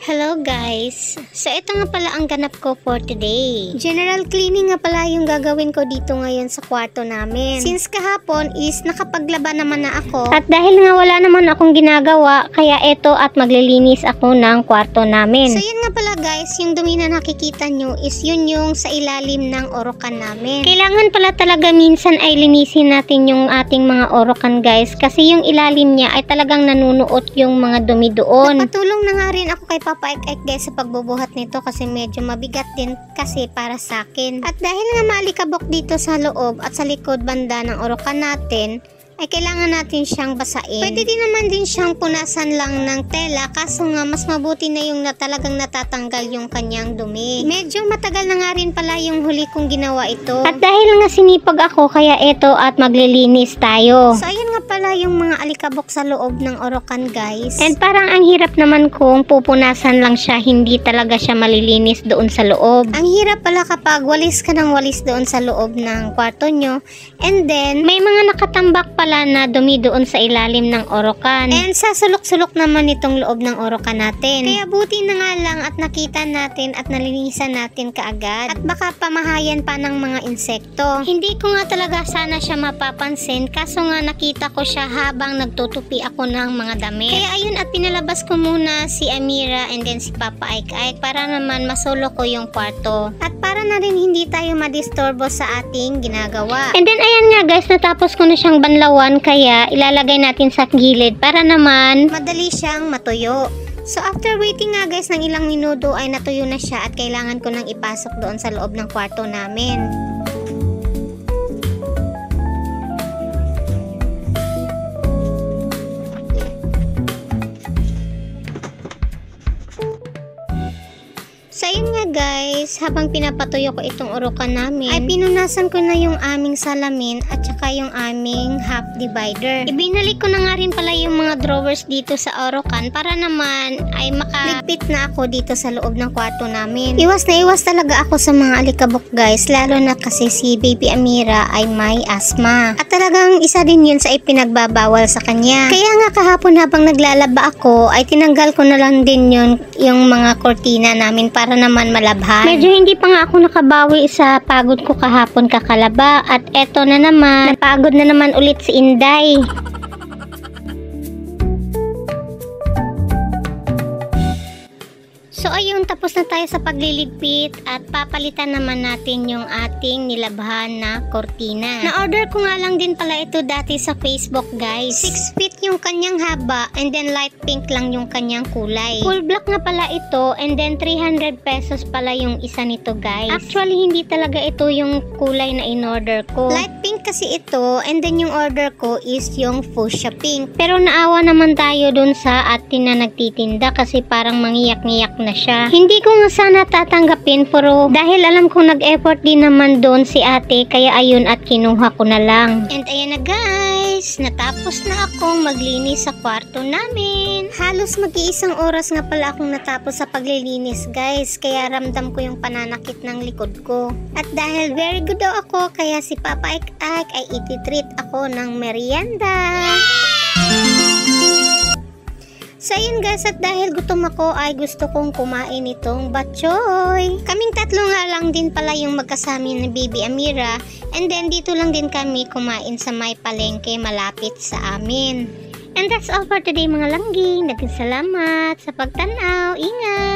Hello guys! So ito nga pala ang ganap ko for today. General cleaning nga pala yung gagawin ko dito ngayon sa kwarto namin. Since kahapon is nakapaglaba naman na ako. At dahil nga wala naman akong ginagawa, kaya ito at maglilinis ako ng kwarto namin. So yun nga pala guys, yung dumi na nakikita nyo is yun yung sa ilalim ng orokan namin. Kailangan pala talaga minsan ay linisin natin yung ating mga orokan guys. Kasi yung ilalim niya ay talagang nanunuot yung mga dumi doon. Napatulong na nga rin ako kay Papa Ek guys sa pagbubuhat nito kasi medyo mabigat din kasi para sa akin. At dahil nga maalikabok dito sa loob at sa likod banda ng orokan natin, ay kailangan natin siyang basain. Pwede din naman din siyang punasan lang ng tela kaso nga mas mabuti na yung talagang natatanggal yung kanyang dumi. Medyo matagal na nga rin pala yung huli kong ginawa ito. At dahil nga sinipag ako kaya ito at maglilinis tayo. So ayan nga pala yung mga alikabok sa loob ng orokan guys. And parang ang hirap naman kung pupunasan lang siya, hindi talaga siya malilinis doon sa loob. Ang hirap pala kapag walis ka ng walis doon sa loob ng kwarto nyo. And then may mga nakatambak pala na dumi doon sa ilalim ng orokan. And sa sulok-sulok naman itong loob ng orokan natin. Kaya buti na nga lang at nakita natin at nalinisan natin kaagad. At baka pamahayan pa ng mga insekto. Hindi ko nga talaga sana siya mapapansin kaso nga nakita ko siya habang nagtutupi ako ng mga damit. Kaya ayun at pinalabas ko muna si Amira and then si Papa Aik para naman masolo ko yung kwarto. At para na rin hindi tayo madisturbo sa ating ginagawa. And then ayan nga guys, natapos ko na siyang banlawan kaya ilalagay natin sa gilid para naman madali siyang matuyo. So after waiting nga guys ng ilang minuto ay natuyo na siya at kailangan ko nang ipasok doon sa loob ng kwarto namin. So ayun nga guys, habang pinapatuyo ko itong orokan namin, ay pinunasan ko na yung aming salamin at saka yung aming half divider. Ibinalik ko na nga rin pala yung mga drawers dito sa orokan para naman ay makaligpit na ako dito sa loob ng kwarto namin. Iwas na iwas talaga ako sa mga alikabok guys, lalo na kasi si Baby Amira ay may asthma. At talagang isa din yun sa ipinagbabawal sa kanya. Kaya nga kahapon habang naglalaba ako, ay tinanggal ko na lang din yung mga kortina namin para naman malabhan. Medyo hindi pa nga ako nakabawi sa pagod ko kahapon kakalaba at eto na naman, napagod na naman ulit si Inday. So ayun, tapos na tayo sa pagliligpit at papalitan naman natin yung ating nilabhan na kortina. Na-order ko nga lang din pala ito dati sa Facebook guys. 6 feet yung kanyang haba and then light pink lang yung kanyang kulay. Full black nga pala ito and then 300 pesos pala yung isa nito guys. Actually hindi talaga ito yung kulay na in-order ko. Light pink kasi ito and then yung order ko is yung fuchsia pink. Pero naawa naman tayo dun sa atin na nagtitinda kasi parang mangiyak-ngiyak na siya. Hindi ko nga sana tatanggapin pero dahil alam kong nag-effort din naman doon si ate kaya ayun at kinuha ko na lang. And ayan na guys, natapos na akong maglinis sa kwarto namin. Halos mag-iisang oras nga pala akong natapos sa paglilinis guys kaya ramdam ko yung pananakit ng likod ko. At dahil very good daw ako kaya si Papa Aik ay ititreat ako ng merienda. So ayun guys, at dahil gutom ako ay gusto kong kumain itong batchoy. Kaming tatlo nga lang din pala yung magkasama ni Baby Amira and then dito lang din kami kumain sa may palengke malapit sa amin. And that's all for today mga langging. Salamat sa pagtanaw. Ingat!